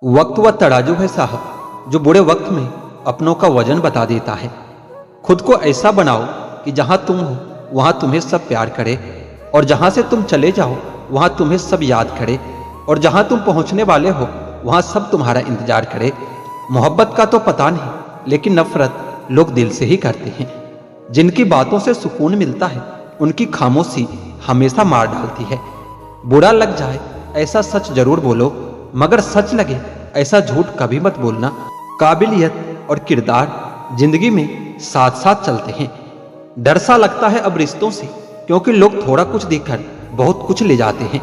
वक्त व तराजू है साहब, जो बुरे वक्त में अपनों का वजन बता देता है। खुद को ऐसा बनाओ कि जहां तुम हो वहां तुम्हें सब प्यार करे, और जहां से तुम चले जाओ वहां तुम्हें सब याद करे, और जहां तुम पहुंचने वाले हो वहां सब तुम्हारा इंतजार करे। मोहब्बत का तो पता नहीं, लेकिन नफरत लोग दिल से ही करते हैं। जिनकी बातों से सुकून मिलता है उनकी खामोशी हमेशा मार डालती है। बुरा लग जाए ऐसा सच जरूर बोलो, मगर सच लगे ऐसा झूठ कभी मत बोलना। काबिलियत और किरदार जिंदगी में साथ साथ चलते हैं। डर सा लगता है अब रिश्तों से, क्योंकि लोग थोड़ा कुछ देकर बहुत कुछ ले जाते हैं।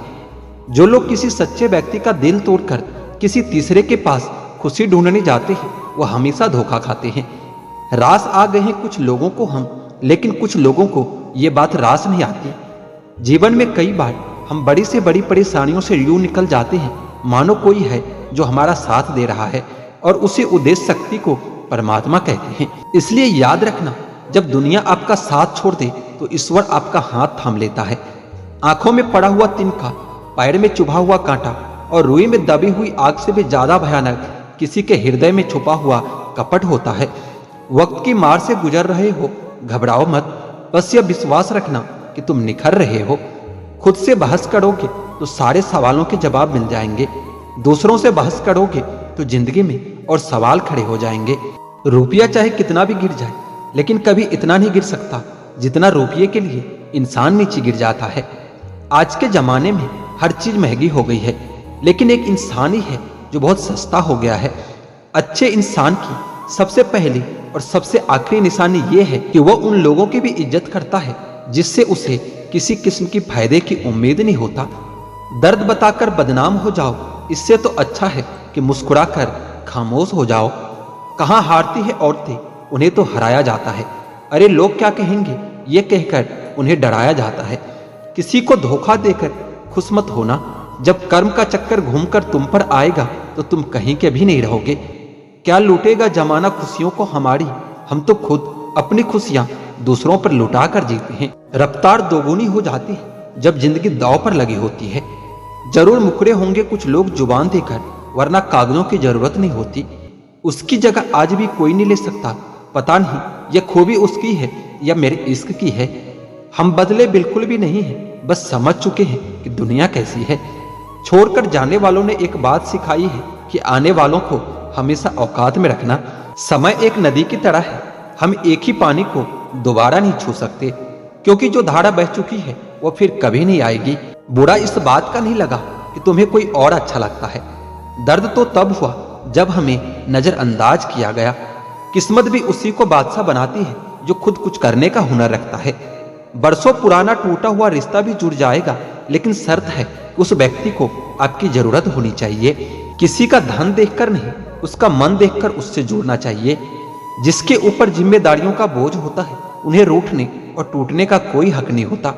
जो लोग किसी सच्चे व्यक्ति का दिल तोड़कर किसी तीसरे के पास खुशी ढूंढने जाते हैं वो हमेशा धोखा खाते हैं। रास आ गए हैं कुछ लोगों को हम, लेकिन कुछ लोगों को ये बात रास नहीं आती। जीवन में कई बार हम बड़ी से बड़ी परेशानियों से यूं निकल जाते हैं मानो कोई है जो हमारा साथ दे रहा है, और उसी उद्देश्य शक्ति को परमात्मा कहते हैं। इसलिए याद रखना, जब दुनिया आपका साथ छोड़ दे तो ईश्वर आपका हाथ थाम लेता है। आंखों में पड़ा हुआ तिनका, पैर में चुभा हुआ कांटा और रुई में दबी हुई आग से भी ज्यादा भयानक किसी के हृदय में छुपा हुआ कपट होता है। वक्त की मार से गुजर रहे हो, घबराओ मत, बस यह विश्वास रखना कि तुम निखर रहे हो। खुद से बहस करोगे तो सारे सवालों के जवाब मिल जाएंगे। दूसरों से बहस करोगे तो जिंदगी में और सवाल खड़े हो जाएंगे। रुपया चाहे कितना भी गिर जाए, लेकिन कभी इतना नहीं गिर सकता जितना रुपये के लिए इंसान नीचे गिर जाता है। आज के जमाने में हर चीज महंगी हो गई है, लेकिन एक इंसान ही है जो बहुत सस्ता हो गया है। अच्छे इंसान की सबसे पहली और सबसे आखिरी निशानी ये है कि वह उन लोगों की भी इज्जत करता है जिससे उसे किसी किस्म की फायदे की उम्मीद नहीं होता। दर्द बताकर बदनाम हो जाओ, इससे तो अच्छा है कि मुस्कुराकर खामोश हो जाओ। कहाँ हारती है औरतें, उन्हें तो हराया जाता है। अरे लोग क्या कहेंगे ये कहकर उन्हें डराया जाता है। किसी को धोखा देकर खुश मत होना, जब कर्म का चक्कर घूमकर तुम पर आएगा तो तुम कहीं के भी नहीं रहोगे। क्या लूटेगा जमाना खुशियों को हमारी, हम तो खुद अपनी खुशियां दूसरों पर लुटा कर जीते हैं। रफ्तार दोगुनी हो जाती है जब जिंदगी दांव पर लगी होती है। जरूर मुकरे होंगे कुछ लोग जुबान देकर, वरना कागजों की जरूरत नहीं होती। उसकी जगह आज भी कोई नहीं ले सकता। पता नहीं यह खूबी उसकी है या मेरे इश्क की है। हम बदले बिल्कुल भी नहीं है, बस समझ चुके हैं कि दुनिया कैसी है। छोड़कर जाने वालों ने एक बात सिखाई है कि आने वालों को हमेशा औकात में रखना। समय एक नदी की तरह है, हम एक ही पानी को दोबारा नहीं छू सकते, क्योंकि जो धारा बह चुकी है वो फिर कभी नहीं आएगी। बुरा इस बात का नहीं लगा कि तुम्हें कोई और अच्छा लगता है। दर्द तो तब हुआ जब हमें नजरअंदाज किया गया। किस्मत भी उसी को बादशाह बनाती है जो खुद कुछ करने का हुनर रखता है। बरसों पुराना टूटा हुआ रिश्ता भी जुड़ जाएगा, लेकिन शर्त है कि उस व्यक्ति को आपकी जरूरत होनी चाहिए। किसी का धन देखकर नहीं, उसका मन देखकर उससे जुड़ना चाहिए। जिसके ऊपर जिम्मेदारियों का बोझ होता है उन्हें रूठने और टूटने का कोई हक नहीं होता।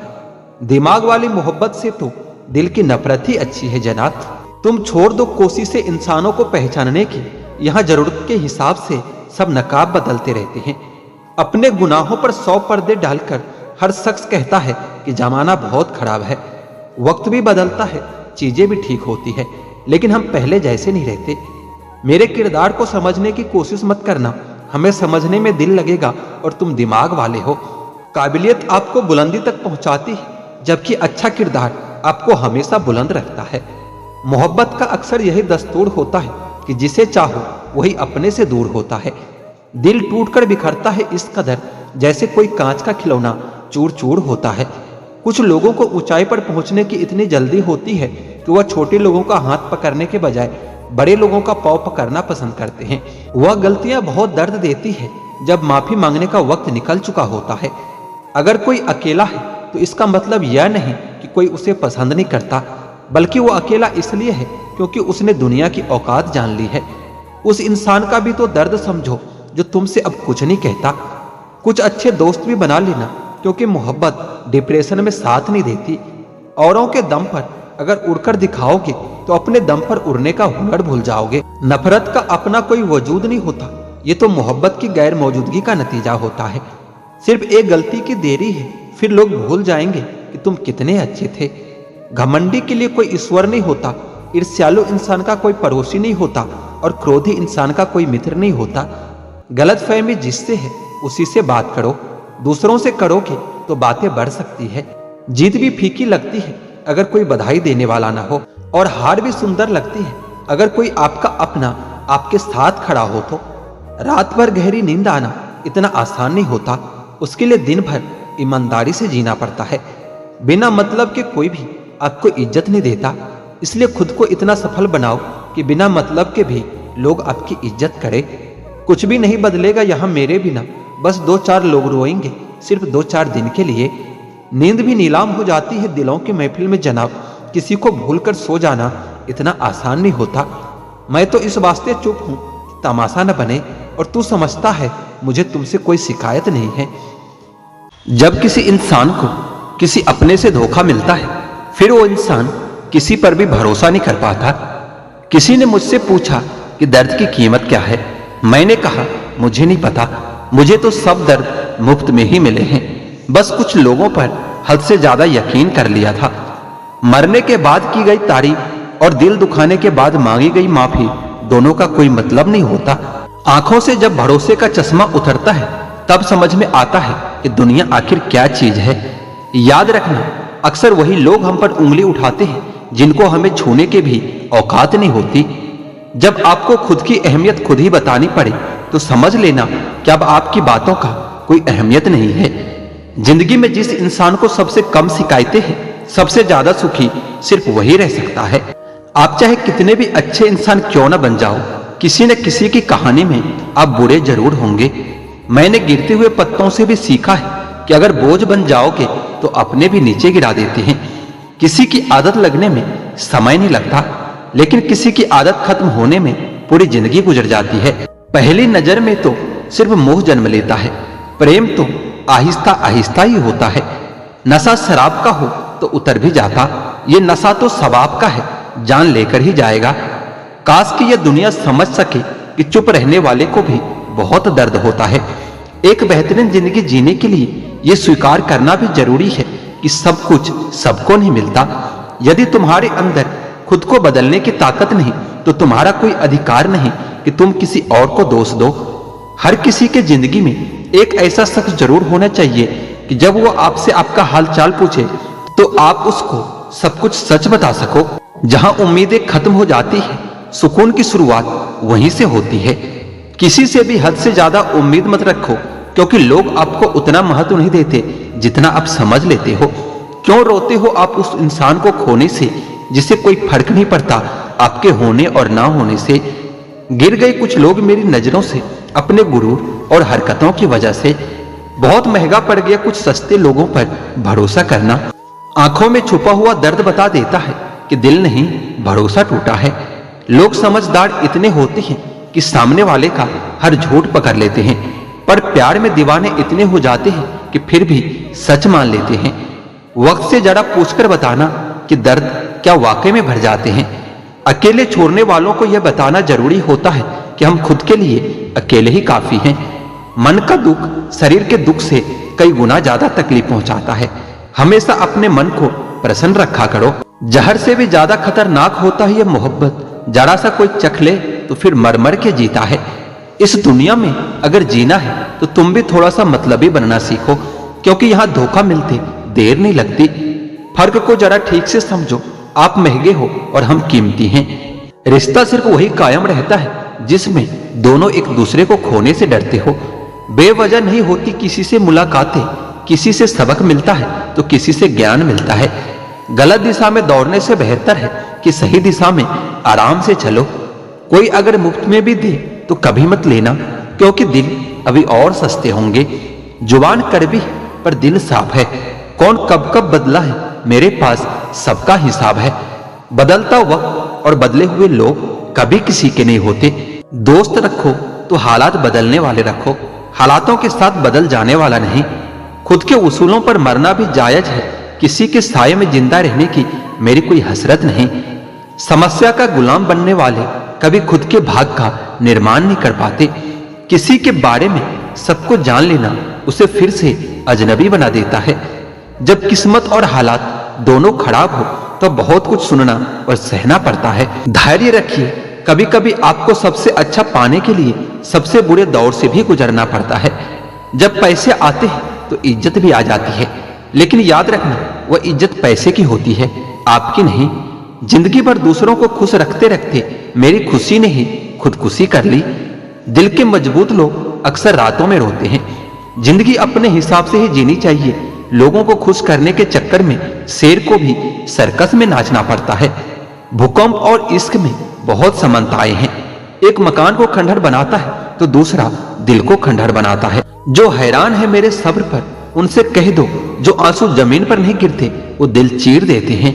दिमाग वाली मोहब्बत से तो दिल की नफरत ही अच्छी है जनाब। तुम छोड़ दो कोशिशें इंसानों को पहचानने की, यहाँ जरूरत के हिसाब से सब नकाब बदलते रहते हैं। अपने गुनाहों पर 100 पर्दे डालकर हर शख्स कहता है कि जमाना बहुत खराब है। वक्त भी बदलता है, चीजें भी ठीक होती है, लेकिन हम पहले जैसे नहीं रहते। मेरे किरदार को समझने की कोशिश मत करना, हमें समझने में दिल लगेगा और तुम दिमाग वाले हो। काबिलियत आपको बुलंदी तक पहुंचाती है, जबकि अच्छा किरदार आपको हमेशा बुलंद रखता है। मोहब्बत का अक्सर यही दस्तूर होता है कि जिसे चाहो वही अपने से दूर होता है। दिल टूटकर बिखरता है इस कदर जैसे कोई कांच का खिलौना चूर चूर होता है। कुछ लोगों को ऊंचाई पर पहुंचने की इतनी जल्दी होती है कि वह छोटे लोगों का हाथ पकड़ने के बजाय बड़े लोगों का पांव पकड़ना पसंद करते हैं। वह गलतियां बहुत दर्द देती है जब माफी मांगने का वक्त निकल चुका होता है। अगर कोई अकेला है तो इसका मतलब यह नहीं कि कोई उसे पसंद नहीं करता, बल्कि वो अकेला इसलिए है क्योंकि उसने दुनिया की औकात जान ली है। उस इंसान का भी तो दर्द समझो जो तुमसे अब कुछ नहीं कहता। कुछ अच्छे दोस्त भी बना लेना, क्योंकि मोहब्बत डिप्रेशन में साथ नहीं देती। औरों के दम पर अगर उड़कर दिखाओगे तो अपने दम पर उड़ने का हुनर भूल जाओगे। नफरत का अपना कोई वजूद नहीं होता, ये तो मोहब्बत की गैर मौजूदगी का नतीजा होता है। सिर्फ एक गलती की देरी है, फिर लोग भूल जाएंगे कि तुम कितने अच्छे थे। घमंडी के लिए कोई ईश्वर नहीं होता, ईर्ष्यालु इंसान का कोई पड़ोसी नहीं होता और क्रोधी इंसान का कोई मित्र नहीं होता। गलतफहमी जिससे है उसी से बात करो। दूसरों से करोगे तो बातें बढ़ सकती है। जीत भी फीकी लगती है अगर कोई बधाई देने वाला ना हो, और हार भी सुंदर लगती है अगर कोई आपका अपना आपके साथ खड़ा हो तो। रात भर गहरी नींद आना इतना आसान नहीं होता, उसके लिए दिन भर ईमानदारी से जीना पड़ता है। बिना मतलब के कोई भी आपको इज्जत नहीं देता, इसलिए खुद को इतना सफल बनाओ कि बिना मतलब के भी लोग आपकी इज्जत करें। कुछ भी नहीं बदलेगा यहाँ मेरे बिना, बस 2-4 लोग रोएंगे सिर्फ 2-4 दिन के लिए। नींद भी नीलाम हो जाती है दिलों की महफिल में जनाब। किसी को भूलकर सो जाना इतना आसान नहीं होता। मैं तो इस वास्ते चुप हूं तमाशा न बने, और तू समझता है मुझे तुमसे कोई शिकायत नहीं है। जब किसी इंसान को किसी अपने से धोखा मिलता है, फिर वो इंसान किसी पर भी भरोसा नहीं कर पाता। किसी ने मुझसे पूछा कि दर्द की कीमत क्या है। मैंने कहा मुझे नहीं पता, मुझे तो सब दर्द मुफ्त में ही मिले हैं। बस कुछ लोगों पर हद से ज्यादा यकीन कर लिया था। मरने के बाद की गई तारीफ और दिल दुखाने के बाद मांगी गई माफी दोनों का कोई मतलब नहीं होता। आंखों से जब भरोसे का चश्मा उतरता है तब समझ में आता है कि दुनिया आखिर क्या चीज है। याद रखना, अक्सर वही लोग हम पर उंगली उठाते हैं जिनको हमें छूने के भी औकात नहीं होती। जब आपको खुद की अहमियत खुद ही बतानी पड़े तो समझ लेना कि अब आपकी बातों का कोई अहमियत नहीं है। जिंदगी में जिस इंसान को सबसे कम शिकायतें हैं, सबसे ज्यादा सुखी सिर्फ वही रह सकता है। आप चाहे कितने भी अच्छे इंसान क्यों न बन जाओ, किसी न किसी की कहानी में आप बुरे जरूर होंगे। मैंने गिरते हुए पत्तों से भी सीखा है कि अगर बोझ बन जाओगे तो अपने भी नीचे गिरा देते हैं। किसी की आदत लगने में समय नहीं लगता, लेकिन किसी की आदत खत्म होने में पूरी जिंदगी गुजर जाती है। पहली नजर में तो सिर्फ मोह जन्म लेता है, प्रेम तो आहिस्ता आहिस्ता ही होता है। नशा शराब का हो तो उतर भी जाता, ये नशा तो सवाब का है, जान लेकर ही जाएगा। काश कि यह दुनिया समझ सके कि चुप रहने वाले को भी बहुत दर्द होता है। एक बेहतरीन जिंदगी जीने के लिए यह स्वीकार करना भी जरूरी है कि सब कुछ सबको नहीं मिलता। यदि तुम्हारे अंदर खुद को बदलने की ताकत नहीं तो तुम्हारा कोई अधिकार नहीं कि तुम किसी और को दोष दो। हर किसी के जिंदगी में एक ऐसा शख्स जरूर होना चाहिए कि जब वो आपसे आपका हालचाल पूछे तो आप उसको सब कुछ सच बता सको। जहां उम्मीदें खत्म हो जाती है, सुकून की शुरुआत वहीं से होती है। किसी से भी हद से ज्यादा उम्मीद मत रखो, क्योंकि लोग आपको उतना महत्व नहीं देते जितना आप समझ लेते हो। क्यों रोते हो आप उस इंसान को खोने से जिसे कोई फर्क नहीं पड़ता आपके होने और ना होने से। गिर गए कुछ लोग मेरी नजरों से अपने गुरूर और हरकतों की वजह से। बहुत महंगा पड़ गया कुछ सस्ते लोगों पर भरोसा करना। आंखों में छुपा हुआ दर्द बता देता है कि दिल नहीं, भरोसा टूटा है। लोग समझदार इतने होते हैं कि सामने वाले का हर झूठ पकड़ लेते हैं, पर प्यार में दीवाने इतने हो जाते हैं कि फिर भी सच मान लेते हैं। वक्त से जरा पूछकर बताना कि दर्द क्या वाकई में भर जाते हैं। अकेले छोड़ने वालों को यह बताना जरूरी होता है कि हम खुद के लिए अकेले ही काफी हैं। मन का दुख शरीर के दुख से कई गुना ज्यादा तकलीफ पहुंचाता है। हमेशा अपने मन को प्रसन्न रखा करो। जहर से भी ज्यादा खतरनाक होता है यह मोहब्बत। जरा सा कोई चख ले तो फिर मर मर के जीता है। इस दुनिया में अगर जीना है तो तुम भी थोड़ा सा मतलबी बनना सीखो, क्योंकि यहाँ धोखा मिलते देर नहीं लगती। फर्क को जरा ठीक से समझो, आप महंगे हो और हम कीमती हैं। रिश्ता सिर्फ वही कायम रहता है जिसमें दोनों एक दूसरे को खोने से डरते हो। बेवजह नहीं होती किसी से मुलाकातें, किसी से सबक मिलता है तो किसी से ज्ञान मिलता है। गलत दिशा में दौड़ने से बेहतर है कि सही दिशा में आराम से चलो। कोई अगर मुफ्त में भी दे तो कभी मत लेना, क्योंकि दिल अभी और सस्ते होंगे। जुबान कड़वी है पर दिल साफ है। कौन कब कब बदला है मेरे पास सबका हिसाब है। बदलता वक्त और बदले हुए लोग कभी किसी के नहीं होते। दोस्त रखो तो हालात बदलने वाले रखो, हालातों के साथ बदल जाने वाला नहीं। खुद के उसूलों पर मरना भी जायज है, किसी के साये में जिंदा रहने की मेरी कोई हसरत नहीं। समस्या का गुलाम बनने वाले कभी खुद के भाग का निर्माण नहीं कर पाते। किसी के बारे में सबको जान लेना उसे फिर से अजनबी बना देता है। जब किस्मत और हालात दोनों खराब हो तो बहुत कुछ सुनना और सहना पड़ता है। धैर्य रखिए, कभी कभी आपको सबसे अच्छा पाने के लिए सबसे बुरे दौर से भी गुजरना पड़ता है। जब पैसे आते हैं तो इज्जत भी आ जाती है, लेकिन याद रखना वह इज्जत पैसे की होती है, आपकी नहीं। जिंदगी भर दूसरों को खुश रखते रखते मेरी खुशी ने ही खुदकुशी कर ली। दिल के मजबूत लोग अक्सर रातों में रोते हैं। जिंदगी अपने हिसाब से ही जीनी चाहिए। लोगों को खुश करने के चक्कर में शेर को भी सर्कस में नाचना पड़ता है। भूकंप और इश्क में बहुत समानताएं हैं। एक मकान को खंडहर बनाता है तो दूसरा दिल को खंडहर बनाता है। जो हैरान है मेरे सब्र पर, उनसे कह दो जो आंसू जमीन पर नहीं गिरते वो दिल चीर देते हैं।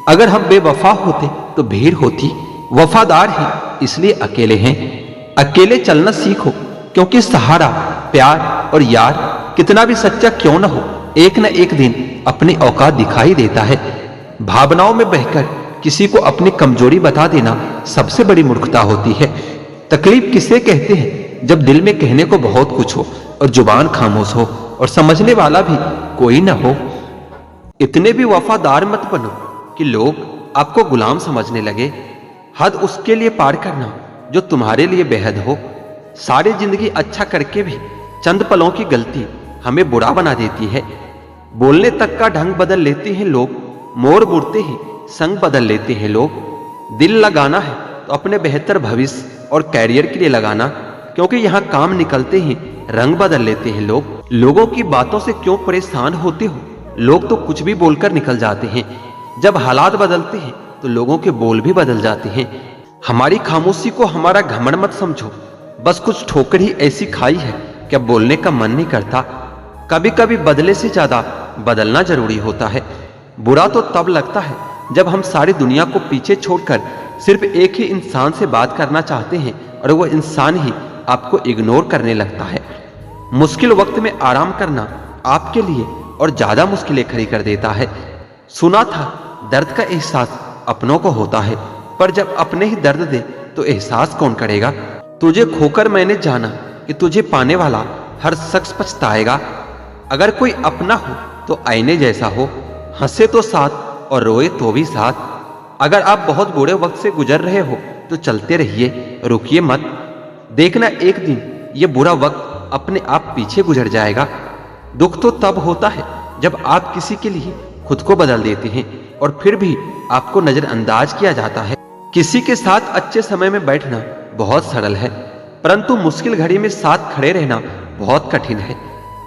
अगर हम बेवफा होते तो भीड़ होती, वफादार ही इसलिए अकेले हैं। अकेले चलना सीखो, क्योंकि सहारा, प्यार और यार कितना भी सच्चा क्यों न हो, एक न एक दिन अपनी औकात दिखाई देता है। भावनाओं में बहकर किसी को अपनी कमजोरी बता देना सबसे बड़ी मूर्खता होती है। तकलीफ किसे कहते हैं जब दिल में कहने को बहुत कुछ हो और जुबान खामोश हो और समझने वाला भी कोई न हो। इतने भी वफादार मत बनो कि लोग आपको गुलाम समझने लगे। हद उसके लिए पार करना जो तुम्हारे लिए बेहद हो। सारी जिंदगी अच्छा करके भी चंद पलों की गलती हमें बुरा बना देती है। बोलने तक का ढंग बदल लेते हैं लोग, मोड़ मुड़ते ही संग बदल लेते हैं लोग। दिल लगाना है तो अपने बेहतर भविष्य और कैरियर के लिए लगाना, क्योंकि यहाँ काम निकलते ही रंग बदल लेते हैं लोग। लोगों की बातों से क्यों परेशान होते हो? लोग तो कुछ भी बोलकर निकल जाते हैं। जब हालात बदलते हैं तो लोगों के बोल भी बदल जाते हैं। हमारी खामोशी को हमारा घमंड मत समझो। बस कुछ ठोकर ही ऐसी खाई है कि अब बोलने का मन नहीं करता। कभी कभी बदले से ज्यादा बदलना जरूरी होता है। बुरा तो तब लगता है जब हम सारी दुनिया को पीछे छोड़कर सिर्फ एक ही इंसान से बात करना चाहते हैं और वो इंसान ही आपको इग्नोर करने लगता है। मुश्किल वक्त में आराम करना आपके लिए और ज्यादा मुश्किलें खड़ी कर देता है। सुना था दर्द का एहसास अपनों को होता है, पर जब अपने ही दर्द दे तो एहसास कौन करेगा। तुझे खोकर मैंने जाना कि तुझे पाने वाला हर शख्स पछताएगा। अगर कोई अपना हो तो आईने जैसा हो, हंसे तो साथ और रोए तो भी साथ। अगर आप बहुत बुरे वक्त से गुजर रहे हो तो चलते रहिए, रुकिए मत। देखना एक दिन ये बुरा वक्त अपने आप पीछे गुजर जाएगा। दुख तो तब होता है जब आप किसी के लिए खुद को बदल देते हैं और फिर भी आपको नजरअंदाज किया जाता है। किसी के साथ अच्छे समय में बैठना बहुत सरल है, परंतु मुश्किल घड़ी में साथ खड़े रहना बहुत कठिन है।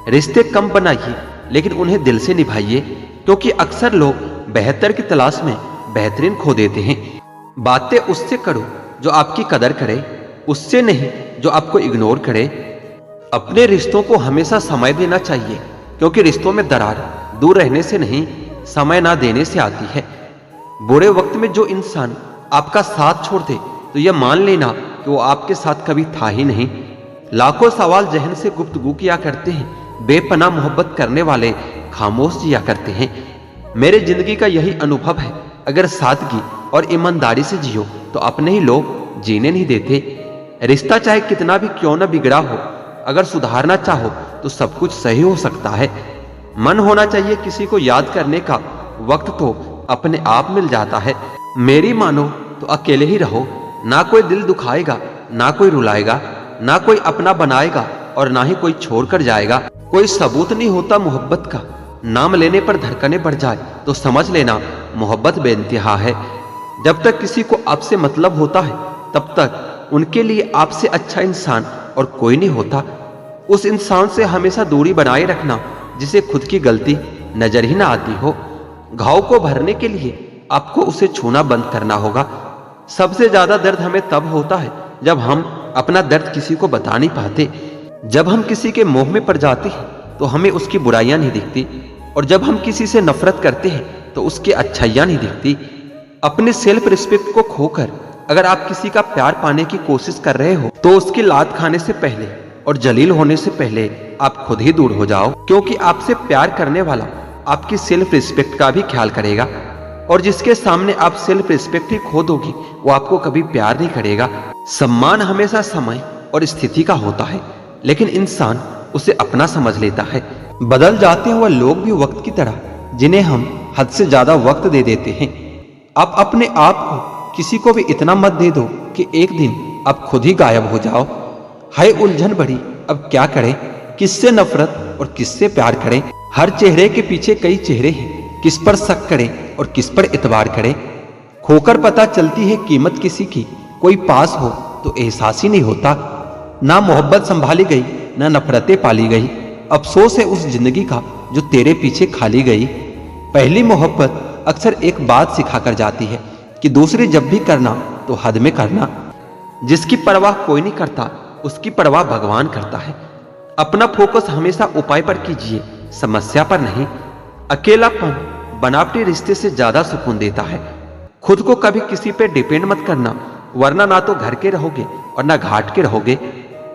रिश्ते कम बनाइए लेकिन उन्हें दिल से निभाइए, क्योंकि अक्सर लोग बेहतर की तलाश में बेहतरीन खो देते हैं। बातें उससे करो जो आपकी कदर करे, उससे नहीं जो आपको इग्नोर करे। अपने रिश्तों को हमेशा समय देना चाहिए, क्योंकि रिश्तों में दरार दूर रहने से नहीं, समय ना देने से आती है। बुरे वक्त में जो इंसान आपका साथ छोड़ दे तो यह मान लेना कि वो आपके साथ कभी था ही नहीं। लाखों सवाल जहन से गुफ्तगू किया करते हैं, बेपनाह मोहब्बत करने वाले खामोश जिया करते हैं। मेरे जिंदगी का यही अनुभव है, अगर सादगी और ईमानदारी से जियो तो अपने ही लोग जीने नहीं देते। रिश्ता चाहे कितना भी क्यों न बिगड़ा हो, अगर सुधारना चाहो तो सब कुछ सही हो सकता है। मन होना चाहिए किसी को याद करने का, वक्त तो अपने आप मिल जाता है। मेरी मानो तो अकेले ही रहो, ना कोई दिल दुखाएगा, ना कोई रुलाएगा, ना कोई अपना बनाएगा और ना ही कोई छोड़ कर जाएगा। कोई सबूत नहीं होता मोहब्बत का, नाम लेने पर धड़कने बढ़ जाए तो समझ लेना मोहब्बत बेइंतहा है। जब तक किसी को आपसे मतलब होता है तब तक उनके लिए आपसे अच्छा इंसान और कोई नहीं होता। उस इंसान से हमेशा दूरी बनाए रखना जिसे खुद की गलती नजर ही ना आती हो। घाव को भरने के लिए आपको उसे छूना बंद करना होगा। सबसे ज्यादा दर्द हमें तब होता है जब हम अपना दर्द किसी को बता नहीं पाते। जब हम किसी के मोह में पड़ जाते हैं तो हमें उसकी बुराइयां नहीं दिखती, और जब हम किसी से नफरत करते हैं तो उसकी अच्छाइयां नहीं दिखती। अपने सेल्फ रिस्पेक्ट को खोकर अगर आप किसी का प्यार पाने की कोशिश कर रहे हो तो उसकी लात खाने से पहले और जलील होने से पहले आप खुद ही दूर हो जाओ, क्योंकि आपसे प्यार करने वाला आपकी सेल्फ रिस्पेक्ट का भी ख्याल करेगा, और जिसके सामने आप सेल्फ रिस्पेक्ट ही खो दोगी वो आपको कभी प्यार नहीं करेगा। सम्मान हमेशा समय और स्थिति का होता है, लेकिन इंसान उसे अपना समझ लेता है। बदल जाते हैं वह लोग भी वक्त की तरह, जिन्हें हम हद से ज्यादा वक्त दे देते हैं। आप अपने आप को किसी को भी इतना मत दे दो कि एक दिन आप खुद ही गायब हो जाओ। हाय उलझन बड़ी, अब क्या करें, किससे नफरत और किससे प्यार करें। हर चेहरे के पीछे कई चेहरे हैं, किस पर शक करें और किस पर इतबार करें। खोकर पता चलती है कीमत किसी की, कोई पास हो तो एहसास ही नहीं होता। ना मोहब्बत संभाली गई, ना नफरतें पाली गई। अफसोस है उस जिंदगी का जो तेरे पीछे खाली गई। पहली मोहब्बत अक्सर एक बात सिखा कर जाती है कि दूसरी जब भी करना तो हद में करना। जिसकी परवाह कोई नहीं करता, उसकी परवाह भगवान करता है। अपना फोकस हमेशा उपाय पर कीजिए, समस्या पर नहीं। अकेलापन बनावटी रिश्ते से ज्यादा सुकून देता है। खुद को कभी किसी पे डिपेंड मत करना, वरना ना तो घर के रहोगे और ना घाट के रहोगे।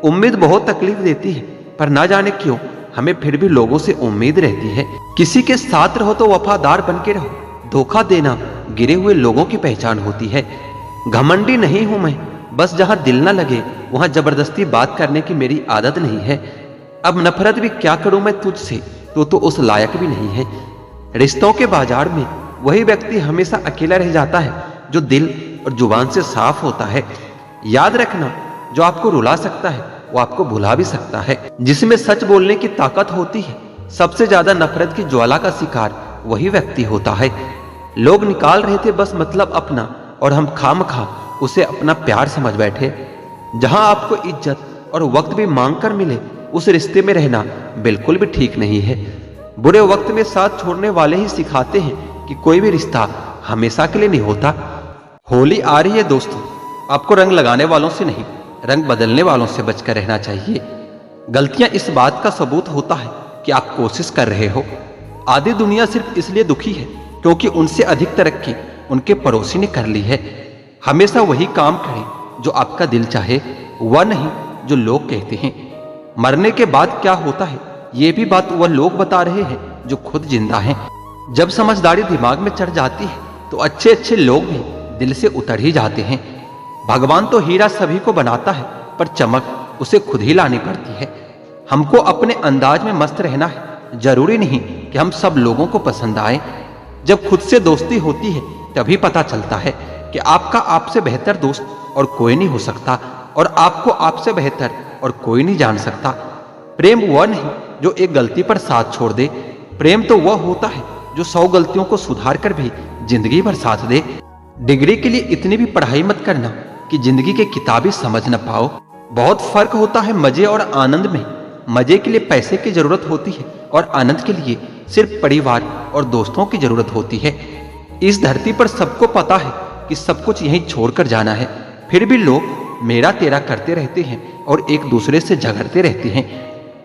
उम्मीद बहुत तकलीफ देती है, पर ना जाने क्यों हमें फिर भी लोगों से उम्मीद रहती है। किसी के साथ रहो तो वफादार बन के रहो। धोखा देना गिरे हुए लोगों की पहचान होती है। घमंडी नहीं हूं मैं, बस जहां दिल ना लगे वहां जबरदस्ती बात करने की मेरी आदत नहीं है। अब नफरत भी क्या करूं मैं तुझसे, तो उस लायक भी नहीं है। रिश्तों के बाजार में वही व्यक्ति हमेशा अकेला रह जाता है जो दिल और जुबान से साफ होता है। याद रखना, जो आपको रुला सकता है वो आपको भुला भी सकता है। जिसमें सच बोलने की ताकत होती है, सबसे ज्यादा नफरत की ज्वाला का शिकार वही व्यक्ति होता है। लोग निकाल रहे थे बस मतलब अपना, और हम खामखा उसे अपना प्यार समझ बैठे। जहां आपको इज्जत और वक्त भी मांग कर मिले, उस रिश्ते में रहना बिल्कुल भी ठीक नहीं है। बुरे वक्त में साथ छोड़ने वाले ही सिखाते हैं कि कोई भी रिश्ता हमेशा के लिए नहीं होता। होली आ रही है दोस्तों, आपको रंग लगाने वालों से नहीं, रंग बदलने वालों से बचकर रहना चाहिए। गलतियां इस बात का सबूत होता है कि आप कोशिश कर रहे हो। आधी दुनिया सिर्फ इसलिए दुखी है क्योंकि उनसे अधिक तरक्की उनके पड़ोसी ने कर ली है। हमेशा वही काम करें जो आपका दिल चाहे, वह नहीं जो लोग कहते हैं। मरने के बाद क्या होता है, ये भी बात वह लोग बता रहे हैं जो खुद जिंदा हैं। जब समझदारी दिमाग में चढ़ जाती है तो अच्छे अच्छे लोग भी दिल से उतर ही जाते हैं। भगवान तो हीरा सभी को बनाता है, पर चमक उसे खुद ही लानी पड़ती है। हमको अपने अंदाज में मस्त रहना है, जरूरी नहीं कि हम सब लोगों को पसंद आए। जब खुद से दोस्ती होती है तभी पता चलता है कि आपका आपसे बेहतर दोस्त और कोई नहीं हो सकता, और आपको आपसे बेहतर और कोई नहीं जान सकता। प्रेम वह नहीं जो एक गलती पर साथ छोड़ दे, प्रेम तो वह होता है जो 100 गलतियों को सुधार कर भी जिंदगी भर साथ दे। डिग्री के लिए इतनी भी पढ़ाई मत करना कि जिंदगी के किताबें समझ न पाओ। बहुत फर्क होता है मजे और आनंद में। मजे के लिए पैसे की जरूरत होती है और आनंद के लिए सिर्फ परिवार और दोस्तों की जरूरत होती है। इस धरती पर सबको पता है कि सब कुछ यहीं छोड़कर जाना है, फिर भी लोग मेरा तेरा करते रहते हैं और एक दूसरे से झगड़ते रहते हैं।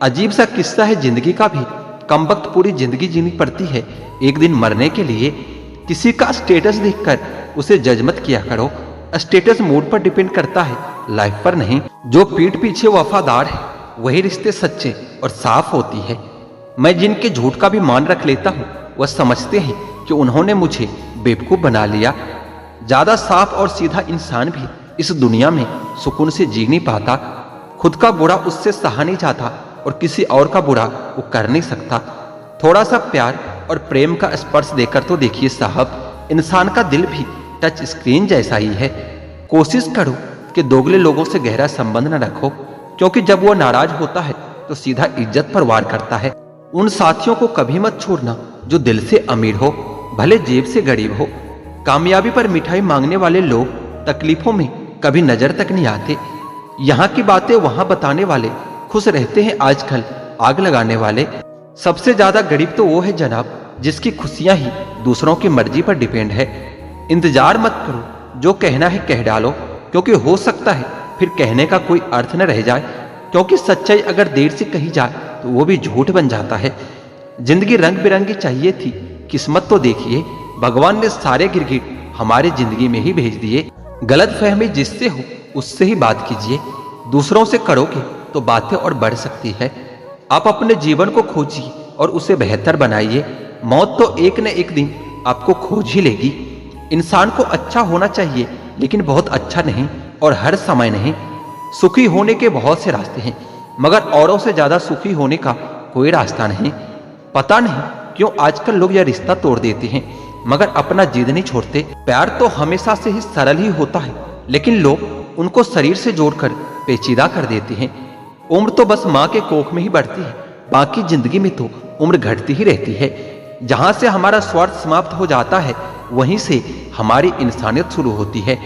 अजीब सा किस्सा है जिंदगी का भी। कम वक्त पूरी जिंदगी जीनी पड़ती है एक दिन मरने के लिए। किसी का स्टेटस देखकर उसे जज मत किया करो। स्टेटस मूड पर डिपेंड करता है, लाइफ पर नहीं। जो पीठ पीछे वफादार है वही रिश्ते सच्चे और साफ होती है। मैं जिनके झूठ का भी मान रख लेता हूँ, वह समझते हैं कि उन्होंने मुझे बेवकूफ बना लिया। ज्यादा साफ और सीधा इंसान भी इस दुनिया में सुकून से जी नहीं पाता। खुद का बुरा उससे सहा नहीं जाता और किसी और का बुरा वो कर नहीं सकता। थोड़ा सा प्यार और प्रेम का स्पर्श देकर तो देखिए साहब, इंसान का दिल भी टच स्क्रीन जैसा ही है। कोशिश करो कि दोगले लोगों से गहरा संबंध न रखो, क्योंकि जब वो नाराज होता है तो सीधा इज्जत पर वार करता है। उन साथियों को कभी मत छोड़ना जो दिल से अमीर हो, भले जेब से गरीब हो। कामयाबी पर मिठाई मांगने वाले लोग तकलीफों में कभी नजर तक नहीं आते। यहाँ की बातें वहां बताने वाले खुश रहते हैं आजकल आग लगाने वाले। सबसे ज्यादा गरीब तो वो है जनाब जिसकी खुशियां ही दूसरों की मर्जी पर डिपेंड है। इंतजार मत करो, जो कहना है कह डालो, क्योंकि हो सकता है फिर कहने का कोई अर्थ न रह जाए। क्योंकि सच्चाई अगर देर से कही जाए तो वो भी झूठ बन जाता है। जिंदगी रंग बिरंगी चाहिए थी, किस्मत तो देखिए भगवान ने सारे गिरगिट हमारी जिंदगी में ही भेज दिए। गलत फहमी जिससे हो उससे ही बात कीजिए, दूसरों से करोगे तो बातें और बढ़ सकती है। आप अपने जीवन को खोजिए और उसे बेहतर बनाइए। मौत तो एक न एक दिन आपको खोज ही लेगी। इंसान को अच्छा होना चाहिए, लेकिन बहुत अच्छा नहीं और हर समय नहीं। सुखी होने के बहुत से रास्ते हैं, मगर औरों से ज्यादा सुखी होने का कोई रास्ता नहीं। पता नहीं क्यों आजकल लोग यह रिश्ता तोड़ देते हैं। मगर अपना जिद नहीं छोड़ते। प्यार तो हमेशा से ही सरल ही होता है, लेकिन लोग उनको शरीर से जोड़कर पेचीदा कर देते हैं। उम्र तो बस माँ के कोख में ही बढ़ती है, बाकी जिंदगी में तो उम्र घटती ही रहती है। जहां से हमारा स्वार्थ समाप्त हो जाता है, वहीं से हमारी इंसानियत शुरू होती है।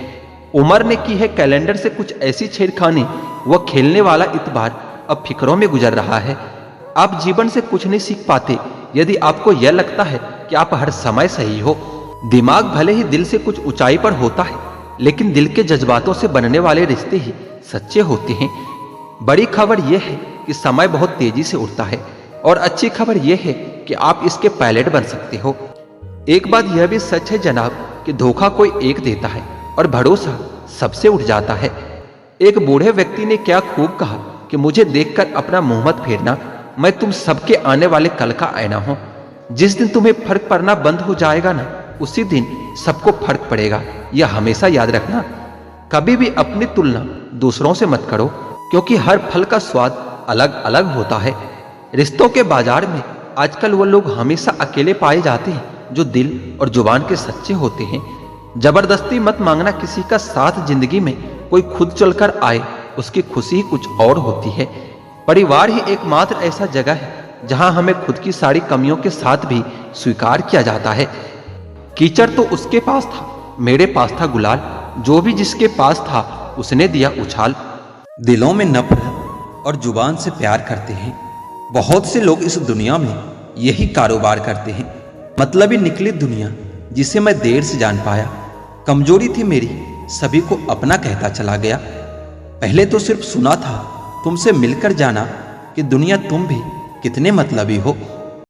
उमर ने की है कैलेंडर से कुछ ऐसी छेड़खानी, वह खेलने वाला इतबार अब फिक्रों में गुजर रहा है। आप जीवन से कुछ नहीं सीख पाते यदि आपको यह लगता है कि आप हर समय सही हो। दिमाग भले ही दिल से कुछ ऊंचाई पर होता है, लेकिन दिल के जज्बातों से बनने वाले रिश्ते ही सच्चे होते हैं। बड़ी खबर यह है कि समय बहुत तेजी से उड़ता है, और अच्छी खबर यह है कि आप इसके पायलट बन सकते हो। एक बात यह भी सच है जनाब कि धोखा कोई एक देता है और भरोसा सबसे उठ जाता है। एक बूढ़े व्यक्ति ने क्या खूब कहा कि मुझे देखकर अपना मुंह मत फेरना, मैं तुम सबके आने वाले कल का आईना हूं। जिस दिन तुम्हें फर्क पड़ना बंद हो जाएगा ना, उसी दिन सबको फर्क पड़ेगा। यह हमेशा याद रखना। कभी भी अपनी तुलना दूसरों से मत करो, क्योंकि हर फल का स्वाद अलग अलग होता है। रिश्तों के बाजार में आजकल वो लोग हमेशा अकेले पाए जाते हैं जो दिल और जुबान के सच्चे होते हैं। जबरदस्ती मत मांगना किसी का साथ। जिंदगी में कोई खुद चलकर आए, उसकी खुशी ही कुछ और होती है। परिवार ही एकमात्र ऐसा जगह है जहां हमें खुद की सारी कमियों के साथ भी स्वीकार किया जाता है। कीचड़ तो उसके पास था, मेरे पास था गुलाल। जो भी जिसके पास था उसने दिया उछाल। दिलों में नफरत और जुबान से प्यार करते हैं। बहुत से लोग इस दुनिया में यही कारोबार करते हैं। मतलबी निकली दुनिया जिसे मैं देर से जान पाया। कमजोरी थी मेरी, सभी को अपना कहता चला गया। पहले तो सिर्फ सुना था, तुमसे मिलकर जाना कि दुनिया तुम भी कितने मतलबी हो।